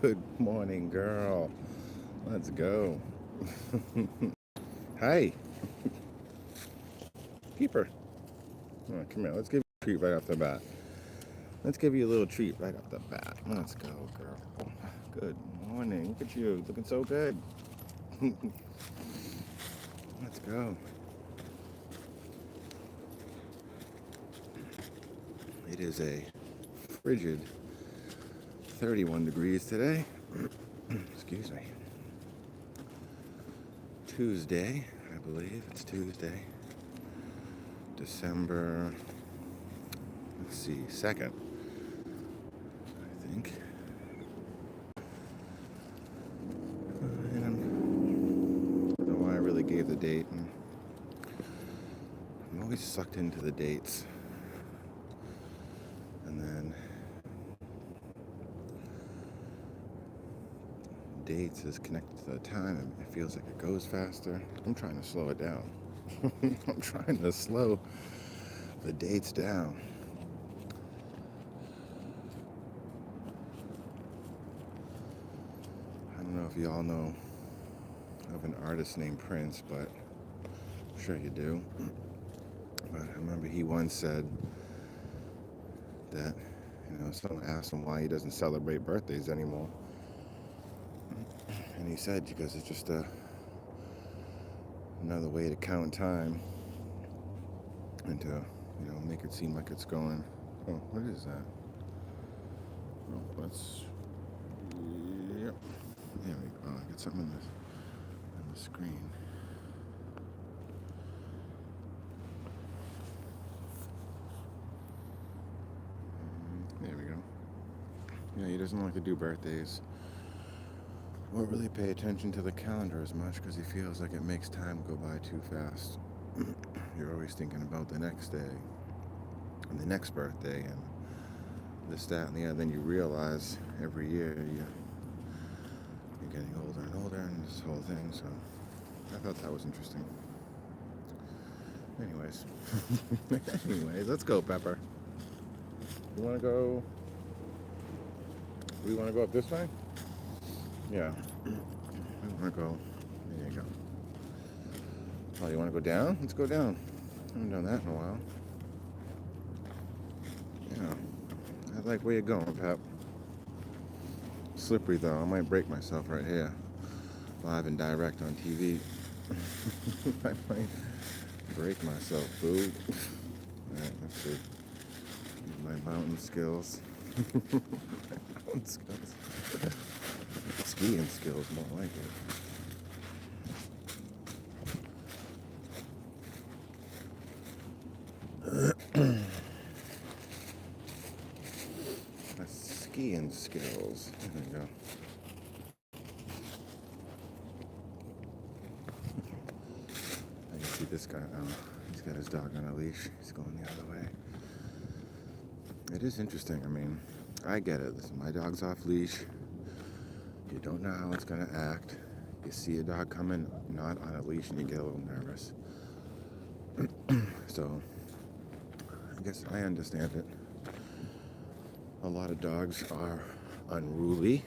Good morning, girl. Let's go. Hi, Peeper. Come here. Let's give you a treat right off the bat. Let's give you a little treat right off the bat. Let's go, girl. Good morning. Look at you. Looking so good. Let's go. It is a frigid 31 degrees today. Excuse me. Tuesday, I believe. It's Tuesday. December, let's see, 2nd, I think. And I don't know why I really gave the date. And I'm always sucked into the dates. And then dates is connected to the time and it feels like it goes faster. I'm trying to slow it down. I'm trying to slow the dates down. I don't know if you all know of an artist named Prince, but I'm sure you do. But I remember he once said that, someone asked him why he doesn't celebrate birthdays anymore. And he said because it's just another way to count time and to, make it seem like it's going. Oh, what is that? Oh, let's. Yep. There we go. I got something on the screen. There we go. Yeah, he doesn't like to do birthdays or really pay attention to the calendar as much because he feels like it makes time go by too fast. You're always thinking about the next day and the next birthday and this, that, and the other. Then you realize every year you're getting older and older and this whole thing. So I thought that was interesting. Anyways, let's go, Pepper. You want to go? We want to go up this way? Yeah. I want to go. There you go. Oh, you want to go down? Let's go down. I haven't done that in a while. Yeah. I like where you're going, Pep. Slippery, though. I might break myself right here. Live and direct on TV. I might break myself, food. Alright, let's see. My mountain skills. Mountain skills. Skiing skills, more like it. My skiing skills. There we go. I can see this guy now. He's got his dog on a leash. He's going the other way. It is interesting. I mean, I get it. Listen, my dog's off leash. You don't know how it's going to act. You see a dog coming not on a leash and you get a little nervous. So, I guess I understand it. A lot of dogs are unruly.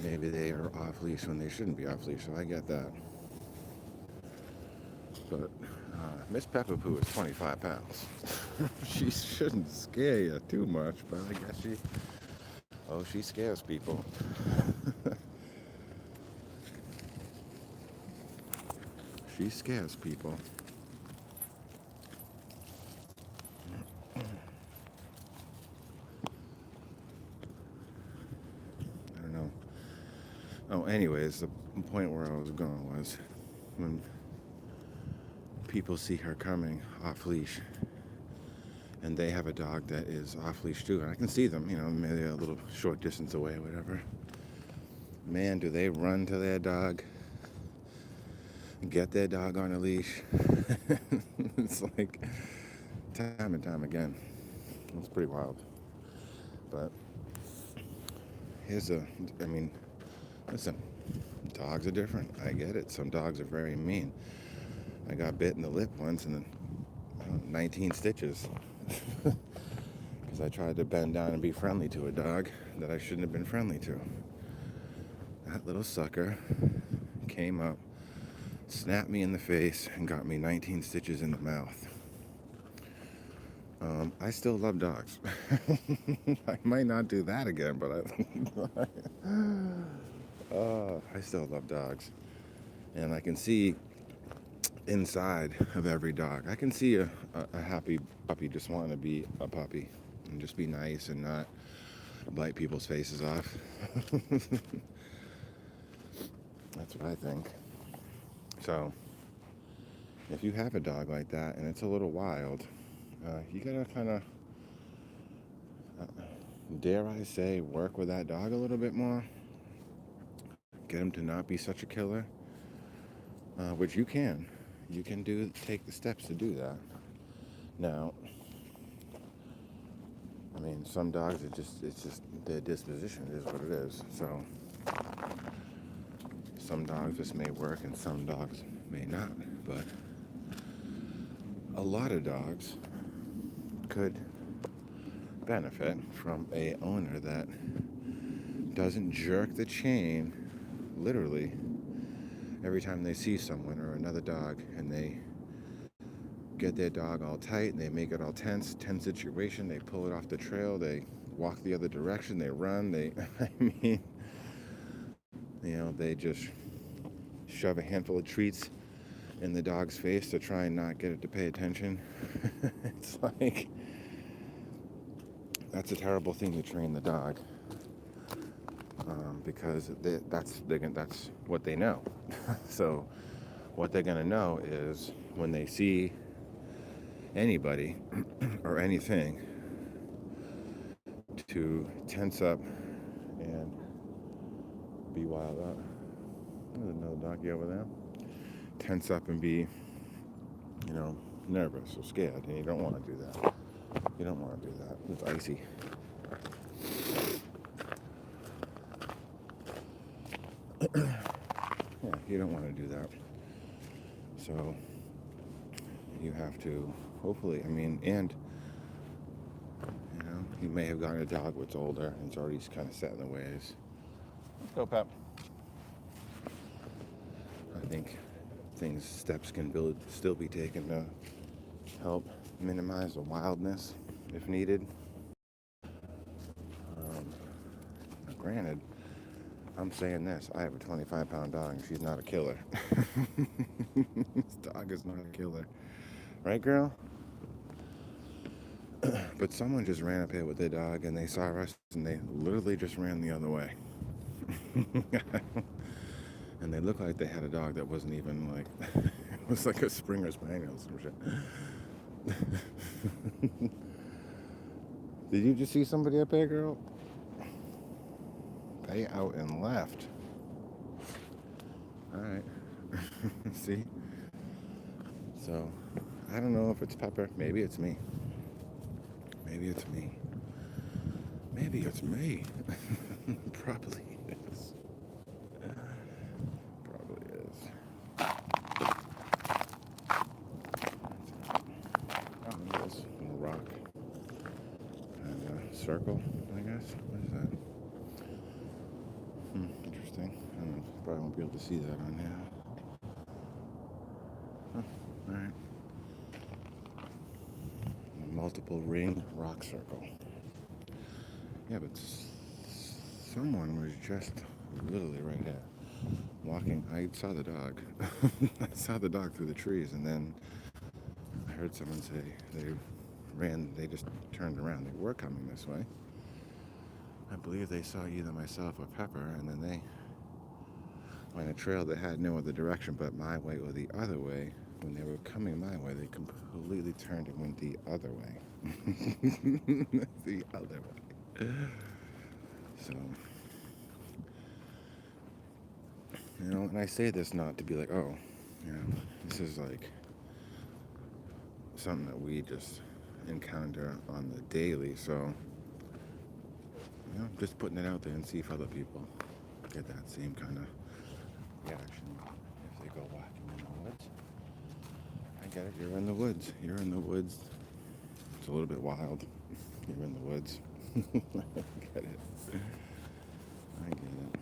Maybe they are off leash when they shouldn't be off leash, so I get that. But Miss Peppa Poo is 25 pounds. She shouldn't scare you too much, but I guess she scares people. She scares people. I don't know. Oh, anyways, the point where I was going was when people see her coming off leash and they have a dog that is off leash too, and I can see them, maybe a little short distance away or whatever. Man, do they run to their dog, get their dog on a leash. It's like time and time again. It's pretty wild. But listen, dogs are different. I get it. Some dogs are very mean. I got bit in the lip once and then 19 stitches. Because As I tried to bend down and be friendly to a dog that I shouldn't have been friendly to. That little sucker came up, snapped me in the face, and got me 19 stitches in the mouth. I still love dogs. I might not do that again, but I still love dogs. And I can see inside of every dog. I can see a happy puppy just wanting to be a puppy and just be nice and not bite people's faces off. That's what I think. So, if you have a dog like that and it's a little wild, you gotta kind of, dare I say, work with that dog a little bit more. Get him to not be such a killer, which you can. You can take the steps to do that. Now, I mean, some dogs, it's just their disposition is what it is. So, some dogs this may work and some dogs may not. But a lot of dogs could benefit from a owner that doesn't jerk the chain literally every time they see someone or another dog, and they get their dog all tight and they make it all tense situation. They pull it off the trail, they walk the other direction, they run, I mean, they just shove a handful of treats in the dog's face to try and not get it to pay attention. It's like, that's a terrible thing to train the dog, because that's what they know. So what they're going to know is when they see anybody or anything to tense up and be wild out. There's another doggy over there. Tense up and be, nervous or scared, and you don't want to do that. You don't want to do that. It's icy. Yeah, you don't want to do that. So you have to, hopefully, and you may have gotten a dog that's older and it's already kind of set in the ways. Let's go, Pep. I think steps can still be taken to help minimize the wildness if needed. Granted, I'm saying this, I have a 25-pound dog and she's not a killer. This dog is not a killer. Right, girl? But someone just ran up here with their dog and they saw us and they literally just ran the other way. And they looked like they had a dog that wasn't even like, it was like a Springer Spaniel or some shit. Did you just see somebody up there, girl? They out and left. Alright. See? So, I don't know if it's Pepper. Maybe it's me. Maybe it's me. Maybe it's me. Probably is. Probably is. Oh, there it is. A little rock. And a circle, I guess. What is that? Interesting. I don't know. Probably won't be able to see that on here. Oh, alright. Multiple ring rock circle. Yeah, but someone was just literally right here walking. I saw the dog. I saw the dog through the trees, and then I heard someone say they just turned around. They were coming this way. I believe they saw either myself or Pepper, and then they went a trail that had no other direction but my way or the other way. When they were coming my way, they completely turned and went the other way. The other way. So, and I say this not to be like, oh, this is like something that we just encounter on the daily. So, just putting it out there and see if other people get that same kind of reaction if they go walking in the woods. I get it. You're in the woods. It's a little bit wild. You're in the woods. I get it. I get it.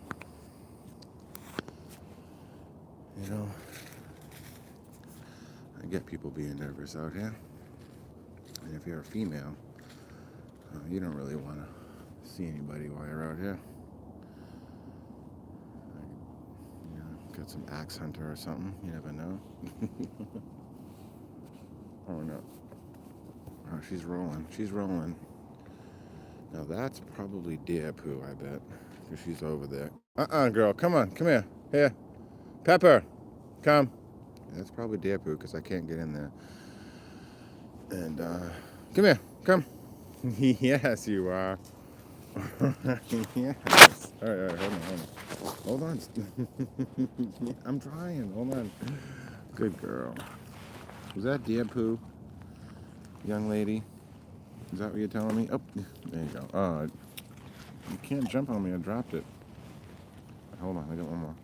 You know, I get people being nervous out here. And if you're a female, you don't really want to see anybody while you're out here. You know, get some axe hunter or something. You never know. Oh no. Oh, she's rolling. She's rolling. Now that's probably deer poo, I bet. Because she's over there. Girl. Come on. Come here. Here. Pepper. Come. That's probably deer poo because I can't get in there. And, come here. Come. Yes, you are. Yes. All right, hold on. I'm trying. Hold on. Good girl. Was that deer poo, young lady? Is that what you're telling me? Oh, there you go. You can't jump on me. I dropped it. Hold on. I got one more.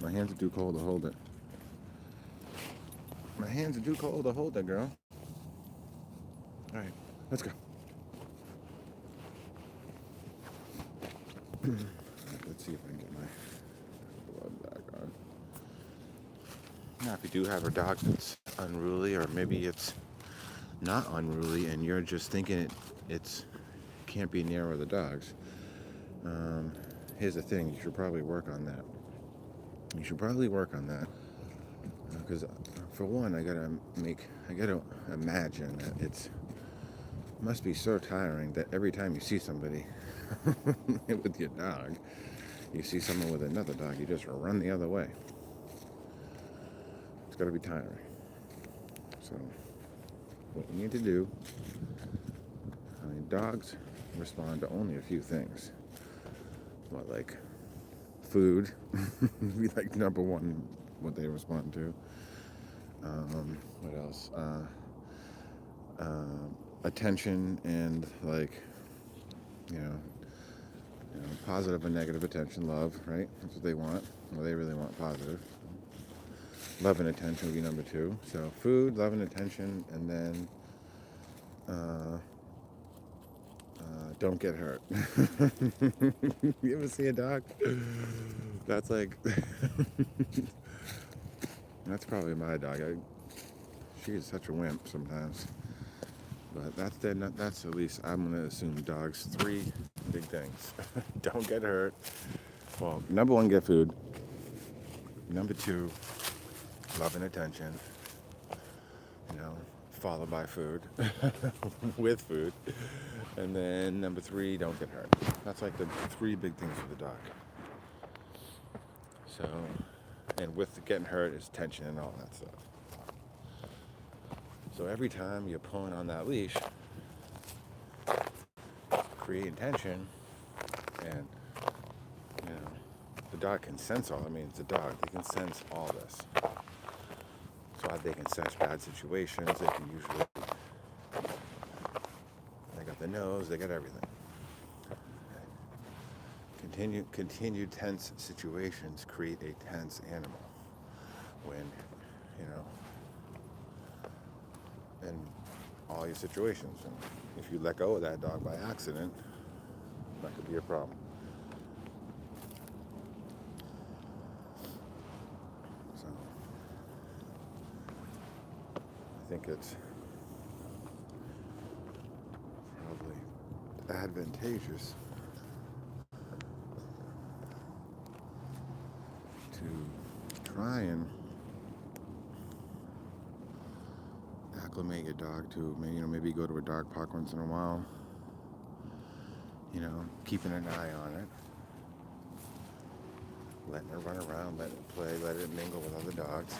My hands are too cold to hold it. My hands are too cold to hold that, girl. All right, let's go. Let's see if I can get my blood back on. Now, if you do have a dog that's unruly, or maybe it's not unruly, and you're just thinking it's can't be near other dogs, here's the thing: you should probably work on that. You should probably work on that because, for one, I gotta imagine that it must be so tiring that every time you see somebody with your dog, you see someone with another dog, you just run the other way. It's gotta be tiring. So, what you need to do, dogs respond to only a few things. What, like food? Be like number one, what they respond to. What else? Attention and positive and negative attention, love, right? That's what they want. Well, they really want positive. Love and attention would be number two. So food, love and attention, and then don't get hurt. You ever see a dog? That's like, that's probably my dog. She is such a wimp sometimes. But that's at least, I'm going to assume dogs, three big things. Don't get hurt. Well, number one, get food. Number two, love and attention. Followed by food. With food. And then number three, don't get hurt. That's like the three big things for the dog. So, and with the getting hurt is tension and all that stuff. So every time you're pulling on that leash, creating tension, and the dog can sense all. I mean, it's a dog; they can sense all this. So they can sense bad situations. They can usually, they got the nose, they got everything. Continued tense situations create a tense animal. When, in all your situations. And if you let go of that dog by accident, that could be a problem. So, I think it's probably advantageous to try and acclimate your dog to, maybe go to a dog park once in a while, keeping an eye on it, letting it run around, letting it play, letting it mingle with other dogs.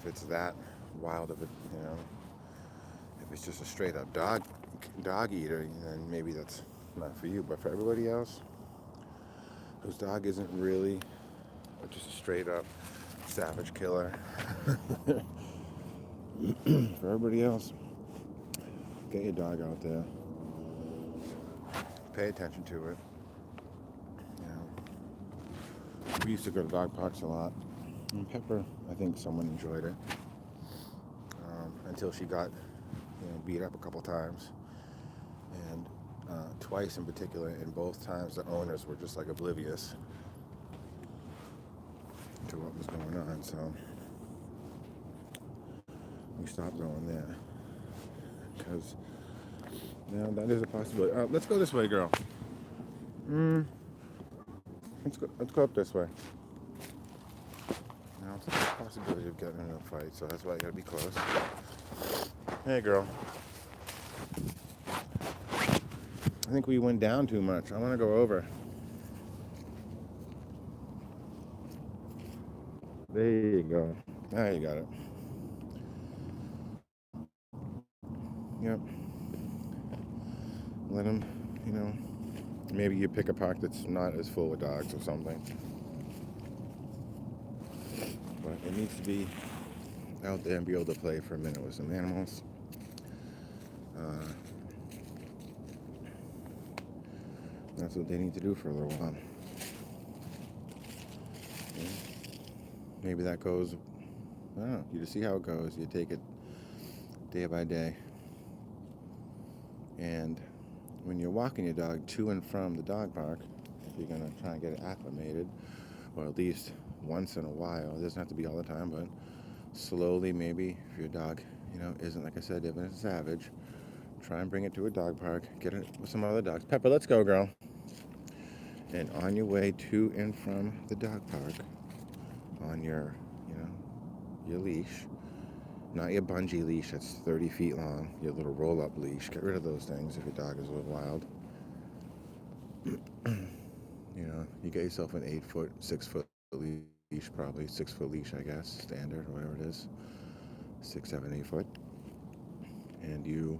If it's that wild of a, if it's just a straight up dog eater, then maybe that's not for you. But for everybody else, whose dog isn't really just a straight up savage killer, for everybody else, get your dog out there. Pay attention to it. We used to go to dog parks a lot. And Pepper, I think someone enjoyed it. Until she got beat up a couple times, and twice in particular, and both times the owners were just like oblivious to what was going on. So we stopped going there because that is a possibility. Let's go this way, girl. Let's go up this way. Now it's a possibility of getting in a fight, so that's why you gotta be close. Hey, girl. I think we went down too much. I want to go over. There you go. Now you got it. Yep. Let them, maybe you pick a park that's not as full of dogs or something. But it needs to be out there and be able to play for a minute with some animals. That's what they need to do for a little while. Yeah. Maybe that goes, I don't know, you just see how it goes. You take it day by day. And when you're walking your dog to and from the dog park, if you're going to try and get it acclimated, or at least once in a while, it doesn't have to be all the time, but slowly maybe, if your dog, isn't, like I said, even a savage, try and bring it to a dog park, get it with some other dogs. Pepper, let's go, girl. And on your way to and from the dog park, on your, your leash, not your bungee leash that's 30 feet long, your little roll-up leash. Get rid of those things if your dog is a little wild. You get yourself an 8-foot, 6-foot leash, probably 6-foot leash, I guess, standard, or whatever it is, 6, 7, 8 foot. And you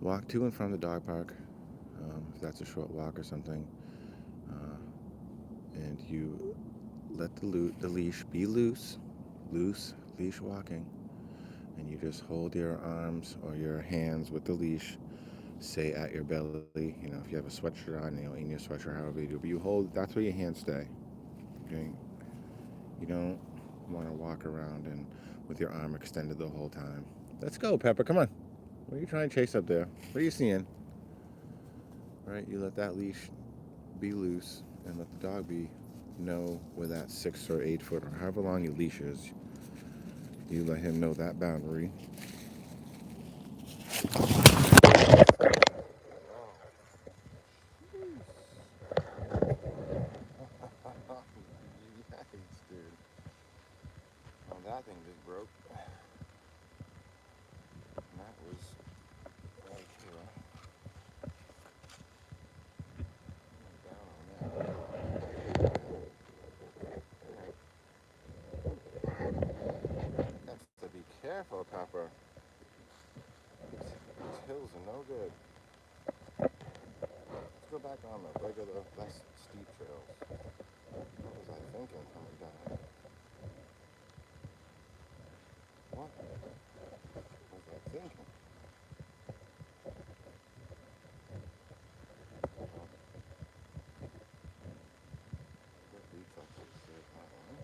walk to and from the dog park, if that's a short walk or something, and you let the leash be loose leash walking, and you just hold your arms or your hands with the leash, say at your belly, if you have a sweatshirt on, in your sweatshirt, however you do, but you hold, that's where your hands stay, okay? You don't want to walk around and with your arm extended the whole time. Let's go, Pepper, come on. What are you trying to chase up there? What are you seeing? Right, you let that leash be loose and let the dog know where that 6 or 8 foot or however long your leash is. You let him know that boundary. Yikes, dude. Oh, that thing just broke. And that was right here. Down on that. Have to be careful, Pepper. These hills are no good. Let's go back on the regular, less steep trails. What was I thinking coming down? What was I thinking? Good reflexes there, that one.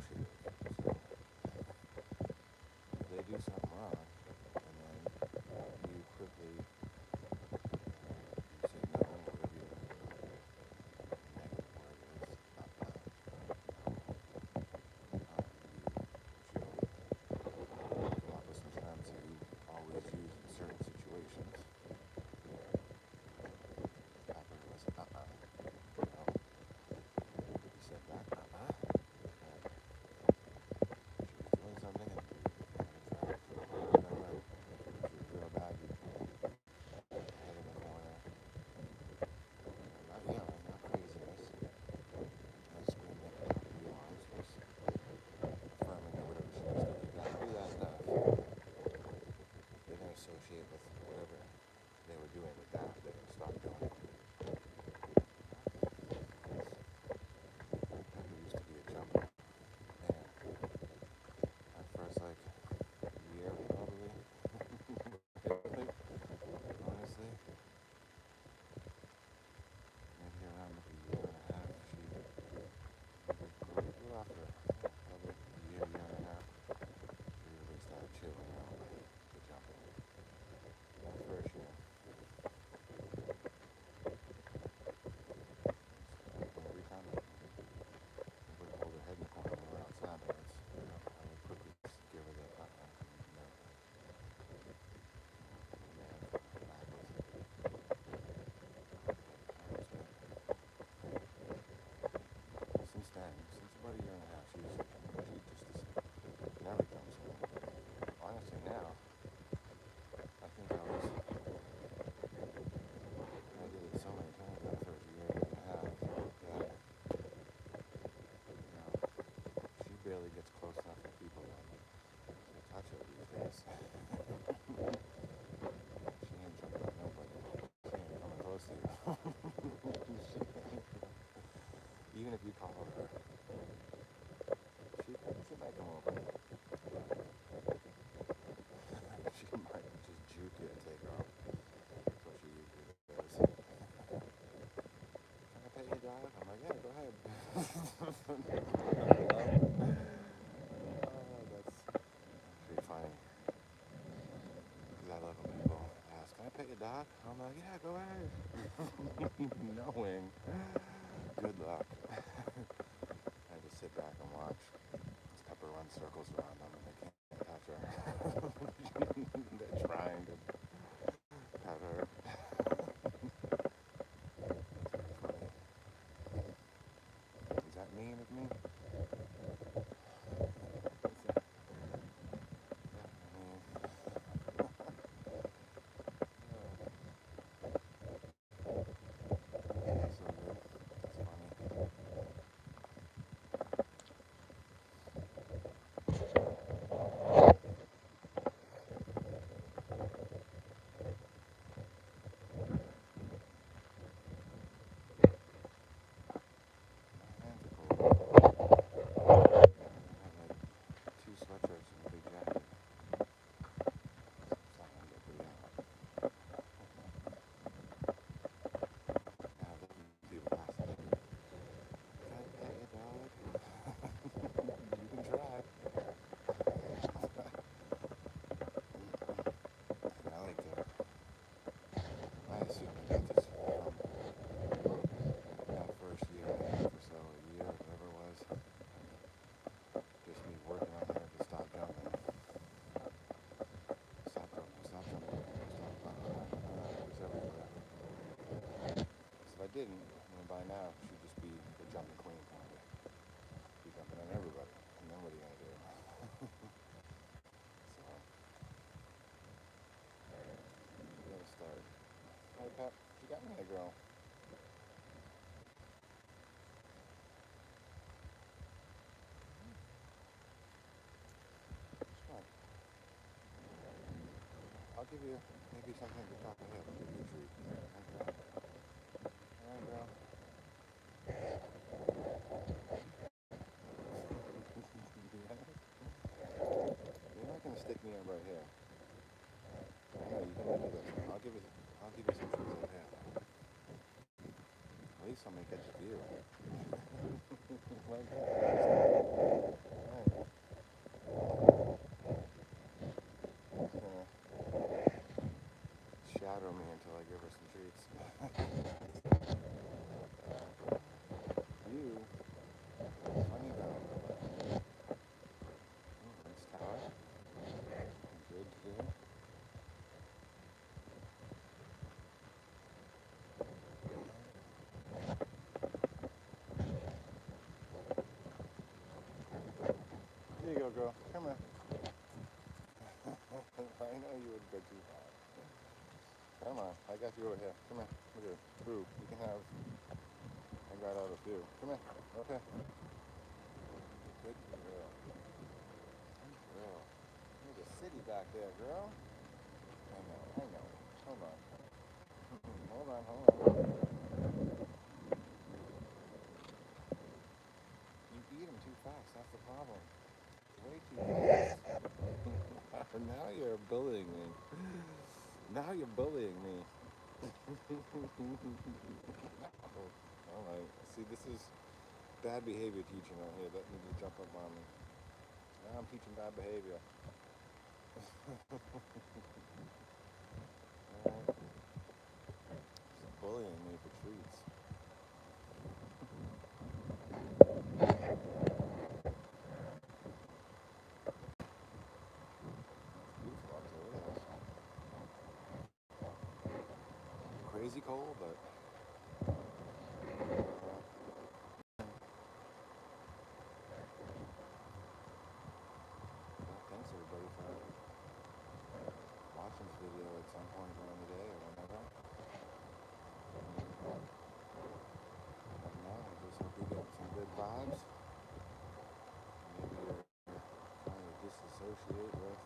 associative. So they do something wrong, and then you quickly you say no, or whatever your negative word is. You come up with some terms that you always use in certain situations. Pepper was You know, you said that she was doing something and tried to whatever. She was real bad. You head in the corner. Not yelling, not craziness. Not screaming at the top of your lungs. Just affirming or whatever she was doing. You gotta do that enough. They're gonna associate with whatever they were doing with that. They're gonna stop doing it. Pepper used to be a jumper. Man, at first like year probably. Honestly. Maybe around like a year and a half. She grew after probably a year and a half. She really started chilling out the jumping. That first year. Every time I would hold her head in the corner when we were outside, but I would quickly just give her the since then, since about a year and a half, she just never jumps me. Honestly, now I think I did it so many times that first year and a half that she barely gets close enough for people to touch her these days. She ain't jumping on nobody. She ain't coming close to you. Even if you call her, she might come over. She might just juke you and take off. That's what she usually does. Can I pet your dog? I'm like, yeah, go ahead. That's pretty funny. Because I love when people ask, can I pet your dog? I'm like, yeah, go ahead. Knowing, good luck. I just sit back and watch. Pepper run circles around them and they can't touch her. They're trying to pet her. Is that mean of me? Two sweatshirts and a big jacket. Starting to get pretty hot. Yeah, people pass the day. Can I pet your dog? You can try. I like to. I assume I got this from that first year and a half or so, a year, whatever it was. Just me working on her to stop jumping. Stop jumping, stop jumping, stop. It was everywhere. Because if I didn't, by now she'd just be the jumping queen probably. Be jumping on everybody. And then what are you gonna do? So we gotta start. Hey Pep, you got me a girl. Come on. I'll give you maybe something to talk ahead. I'll give you a treat. Alright, girl. You're not gonna stick me in right here. I know you can do this. I'll give you some treats right here. At least I'll make it to you. Like that. you go, girl. Come here. I know you would go too fast. Come on, I got you over here. Come here. Look at it. Boo, you can have. I got out a few. Come here. Okay. Good girl. Good girl. There's a city back there, girl. I know. Hold on. Hold on. You eat them too fast. That's the problem. Way too fast. Now you're bullying me. Now you're bullying me. All right. See, this is bad behavior teaching right here. Let me just jump up on me. Now I'm teaching bad behavior. Alright. She's bullying me for treats. Beautiful out there. Look at this. Crazy cold, but thanks everybody for watching this video at some point during the day or whenever. Right now, I just hope you get some good vibes. Maybe you're trying to disassociate with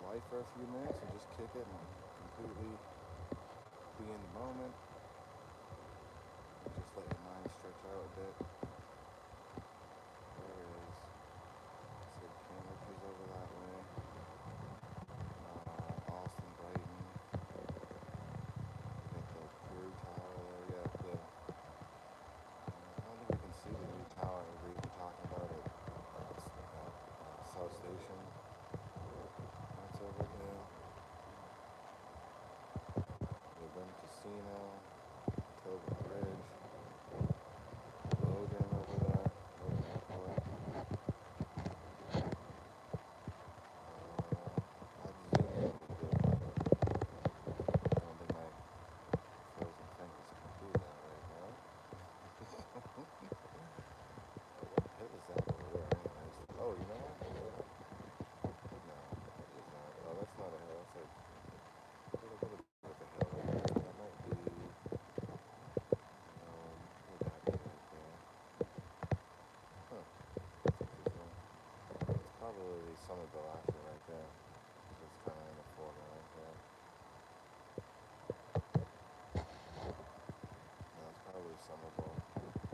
life for a few minutes and just kick it and completely be in the moment. Just let your mind stretch out a bit. There it is. Sid Cambridge is over that way. Austin, Brighton. You got the Peru Tower there. You got the. I don't think you can see the new tower we've been talking about at South Station. That's over there. The Rim Casino. Tilbury Bridge. Logan over there. Logan Airport. I'd zoom in if you did, but I don't think my frozen fingers can do that right now. What the hell is that over there anyways? Oh, you know what? No, it is not. Oh, that's not a hill. That's like a little bit of a hill right there. That might be, would that be right there? Huh. That's interesting. It's probably Somerville actually right there. So it's kind of in the foreground right there. No, it's probably Somerville.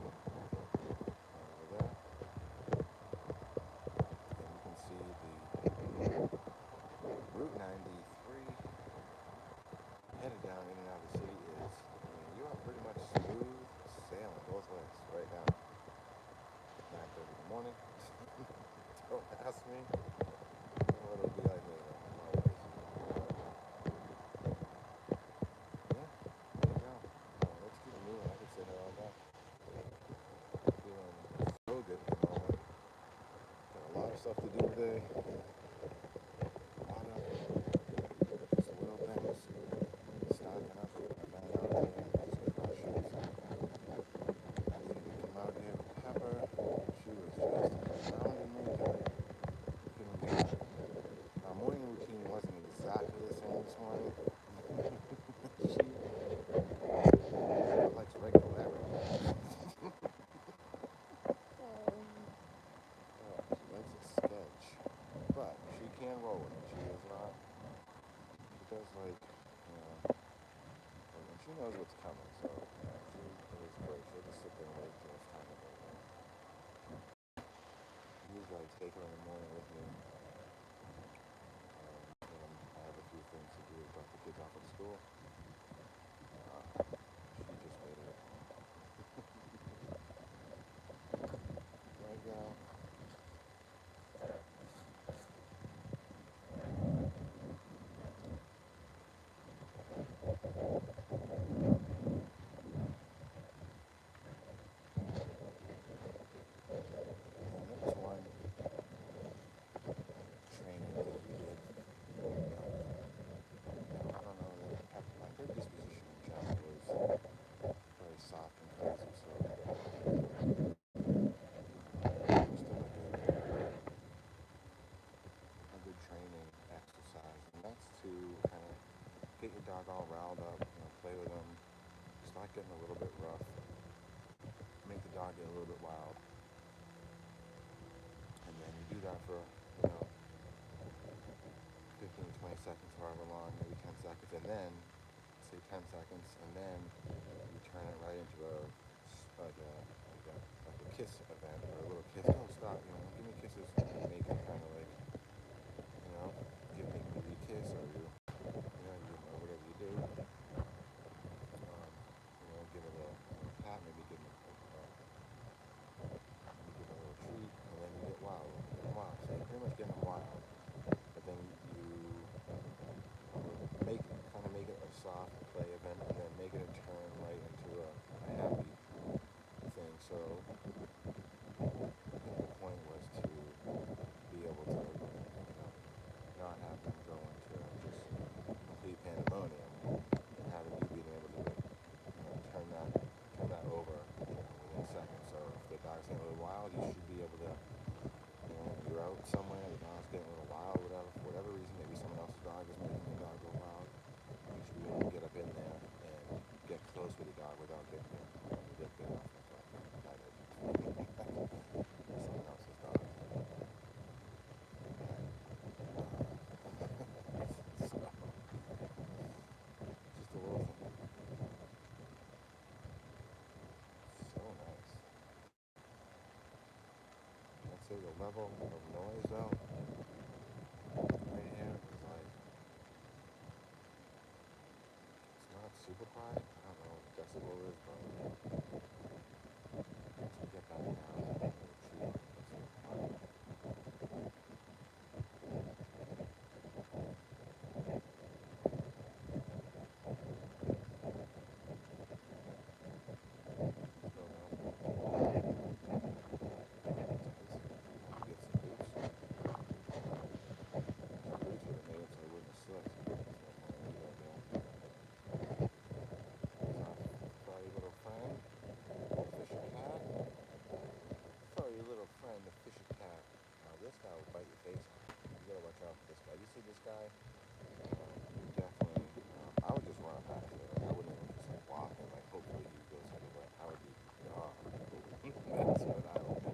Over there. And you can see the Route 93 headed down in and out of the city is, you are pretty much smooth sailing both ways right now. 9:30 in the morning. Don't ask me what it'll be like later. Yeah, there you go. Let's keep it moving. I could sit here all day. Feeling so good at the moment. Got a lot of stuff to do today. A lot of just little things. Stocking up. I've been out there. Some groceries. I needed to come out here with Pepper. She was just pounding me till I couldn't get her. Our morning routine wasn't exactly the same this morning. She likes regular everything. She likes a sketch. But she can roll with it. She is not. She does like, and she knows what's coming. So, she is great. She'll just sit there and wait till it's time to go. Usually I take her in the morning with me. And I have a few things to do to drop the kids off at school. She just made it. There you go. And there was one training that we did. I don't know. I could be start getting a little bit rough, make the dog get a little bit wild, and then you do that for, 15, 20 seconds, however long, maybe 10 seconds, and then, say 10 seconds, and then you turn it right into like a kiss event, or a little kiss. Oh, stop, give me kisses, and you make it kind of like, make me kiss, or whatever you do. Give it a pat, maybe give it a little treat, and then you get wild. So you pretty much get them wild, but then you make it a soft play event, and then make it turn right into a happy thing. So I think the point was to be able to, not have them go into just complete pandemonium, and having you being able to, turn that over, within seconds. So if the dog's getting a little wild, you should be able to, you're out somewhere, the dog's getting a little wild, whatever, for whatever reason, maybe someone else's dog is making the dog go wild. You should be able to get up in there and get close with the dog without getting bit off by someone else's dog. So, just a little thing. So nice. I'd say the level of noise though, right here is like, it's not super quiet. I don't know what the decibel is, but once we get back now, it's a little treat. This guy will bite your face off. You gotta watch out for this guy. You see this guy? Definitely. I would just run past it. I wouldn't even just like walk and like hopefully he goes anywhere. I would be gone. That's what I would do.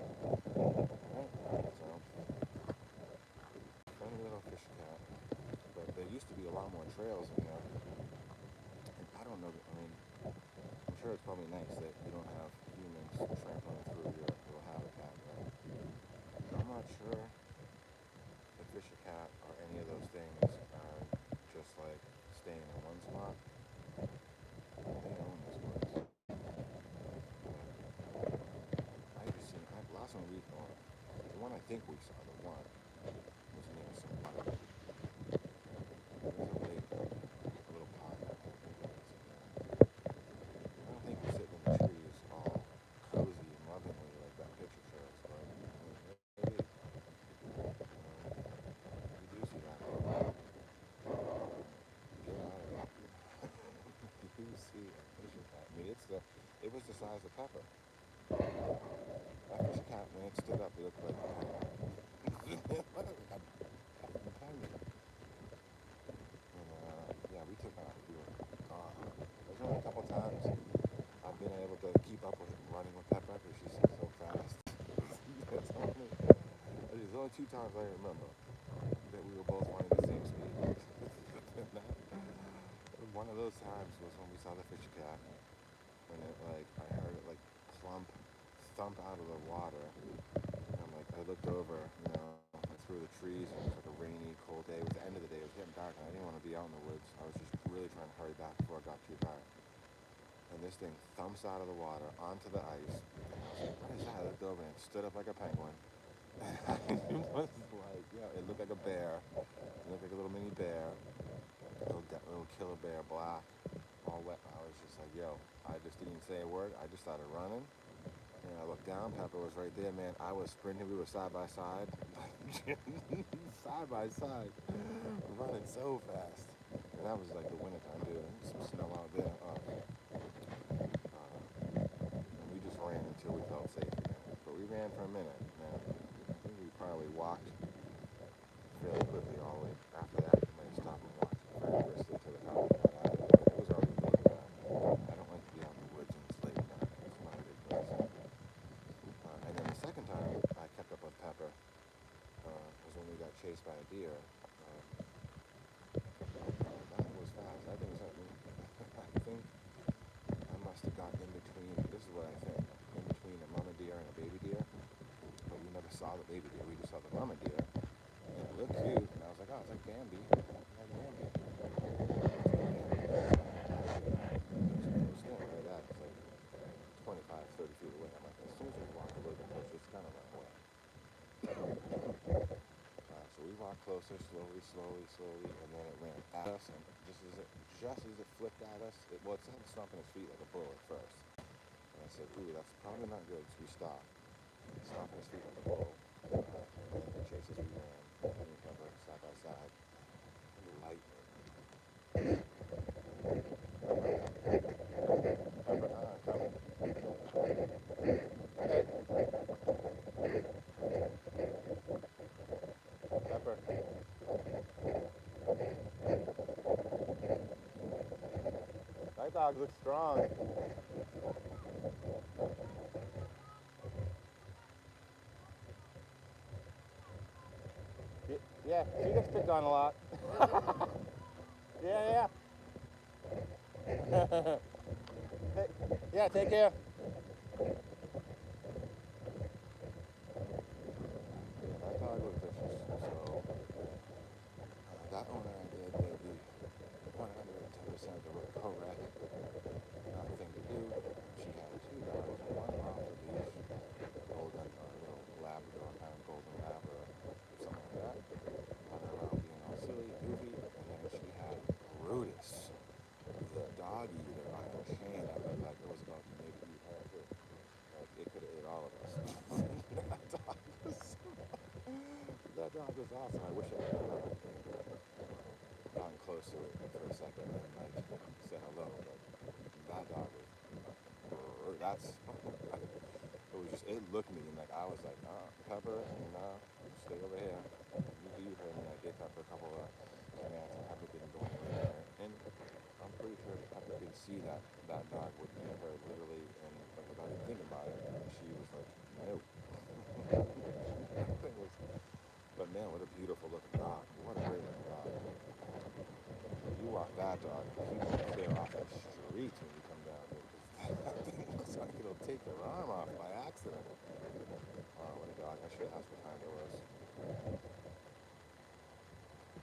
Alright, so friendly little fish cat. But there used to be a lot more trails in there. And I don't know. I'm sure it's probably nice that you don't have humans trampling through your little habitat, but I'm not sure if fish or cat or any of those things are just like staying in one spot. They own this place. Last one the one I think we saw, the one was near some water. There's a lake, a little pond, I think it was. I don't think we're sitting in the trees all cozy and lovingly like that picture shows, but maybe, you do see that. Get out of it. You do see a fisher cat. It was the size of Pepper. That fisher cat, when it stood up, it looked like a tiny. And yeah, we took off. We were gone. There's only a couple times I've been able to keep up with running with Pepper because she's so fast. There's only 2 times I remember that we were both running the same speed. One of those times was when we saw the fisher cat, when I heard it thump out of the water, and I looked over, through the trees, and it was like a rainy, cold day. It was the end of the day. It was getting dark, and I didn't want to be out in the woods. I was just really trying to hurry back before it got too dark. And this thing thumps out of the water onto the ice. And I was like, what is that? I looked over, and it stood up like a penguin. It was it looked like a bear. It looked like a little mini bear. Little killer bear, black, all wet. I was just like, I just didn't say a word. I just started running. And I looked down, Pepper was right there, man. I was sprinting, we were side by side. Side by side. Running so fast. And that was like the winter time, dude. Some snow out there. And we just ran until we felt safe again. But we ran for a minute, man. I think we probably walked fairly quickly all the way. After that, we might stop and walk very briskly to the house. But it was already really bad. I don't like to be out in the chased by a deer. That was fast. I think something. I think I must have got in between. This is what I think. In between a mama deer and a baby deer. But we never saw the baby deer. We just saw the mama deer. And it looked cute. And I was like, oh, it's like Bambi. Like Bambi. It was standing right at us, like 25, 30 feet away. I'm like, as soon as we walk a little bit closer, it's gonna run away. So we walked closer, slowly, and then it ran at us, and just as it flipped at us, it started stomping its feet like a bull at first. And I said, ooh, that's probably not good, so we stopped. Stomping its feet like a bull, and then it chased as we ran, me and Pepper, side by side. Lightning. Pepper, coming. Pepper. That dog looks strong. Yeah, she gets picked on a lot. Yeah. Yeah, take care. Yeah, that dog was vicious. So that owner did the 110% the correct thing to do. She had two dogs, one off the leash, golden or little Labrador, kind of golden lab or something like that. Running around being all silly, goofy, and then she had Brutus, the dog eater, on her chain that looked like it was about to maybe eat her too. Like it could have ate all of us. That dog was awesome. I wish I could have gotten close to it for a second and like said hello, but that dog was that's it was just it looked me and like I was like, Pepper, stay over here. You do her, and then I gave Pepper a couple of commands and Pepper didn't go anywhere near it. And I'm pretty sure Pepper did see that dog would eat her literally and like without even thinking about it. She was like, nope. But man, what a beautiful looking dog. What a great looking dog. You walk that dog, he will clear off the streets when you come down here. That thing looks like it'll take your arm off by accident. Oh, what a dog. I should ask what kind it was.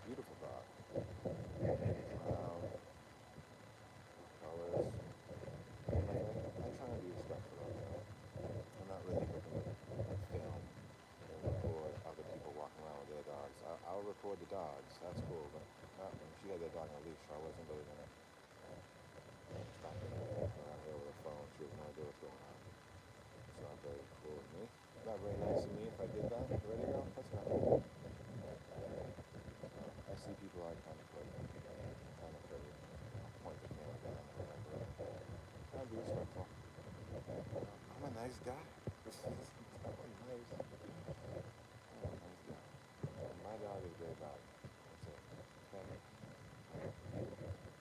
Beautiful dog. Colors. I try to be respectful of them. I'm not really looking to film and record other people walking around with their dogs. I'll record the dogs. That's cool, but not when she had that dog on a leash, so I wasn't really gonna stop her around here with a phone. She has no idea what's going on. It's not very cool of me. Not very nice of me if I did that. Ready to go? That's not cool. I see people I kind of play. Kind of pretty. Point the camera down or whatever. I'll be respectful. I'm a nice guy. I'm a nice guy. My dog is a great dog. That's it. Okay.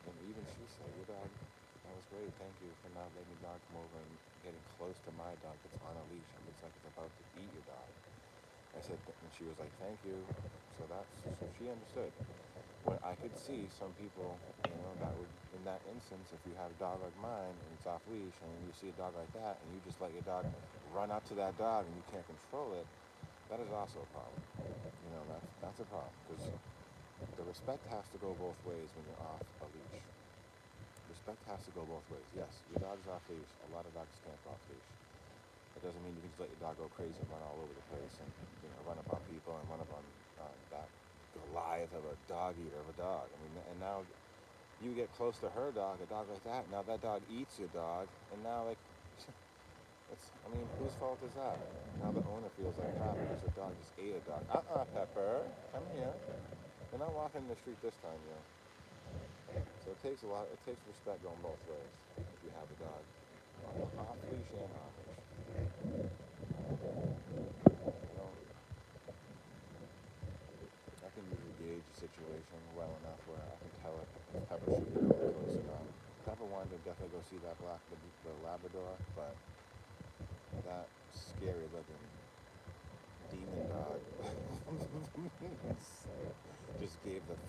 And even she said, your dog, that was great. Thank you for not letting your dog come over and getting close to my dog that's on a leash. It looks like it's about to eat your dog. I said, and she was like, thank you. So she understood. When I could see some people, that would, in that instance, if you have a dog like mine and it's off leash and you see a dog like that and you just let your dog run up to that dog and you can't control it, that is also a problem. That's a problem because the respect has to go both ways when you're off a leash. Respect has to go both ways. Yes, your dog's off leash. A lot of dogs can't go off leash. It doesn't mean you can just let your dog go crazy and run all over the place and run up on people and run up on that Goliath of a dog eater of a dog. And now you get close to her dog, a dog like that. Now that dog eats your dog, and now whose fault is that? Now the owner feels like crap because the dog just ate a dog. Pepper, come here. You're not walking in the street this time, So it takes respect going both ways if you have a dog off leash and on leash. I can usually gauge the situation well enough where I can tell if Pepper should get over close or not. Pepper wanted to definitely go see that the Labrador, but that scary looking demon dog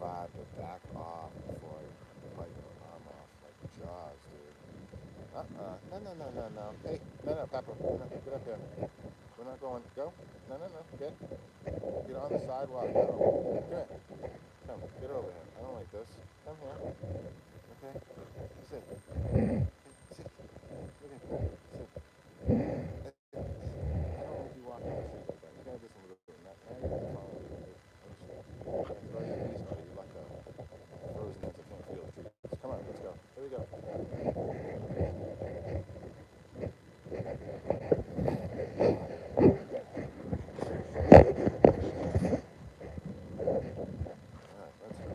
5, but back off before I bite your arm off like Jaws, dude. No, no, no, no, no. Hey, no, Pepper. No, get up here. We're not going. Go. No, no, no. Get on the sidewalk. Go. Come here. Come. Get over here. I don't like this. Come here. Okay. Sit. Hey, sit. Look at me. Sit. I don't like you walking on the street like that. You gotta do some little bit. Now you're gonna follow me. I'm gonna throw you a piece, buddy. You're like a frozen nuts. I can't feel the treats. Come on, let's go. Here we go. Alright, let's go.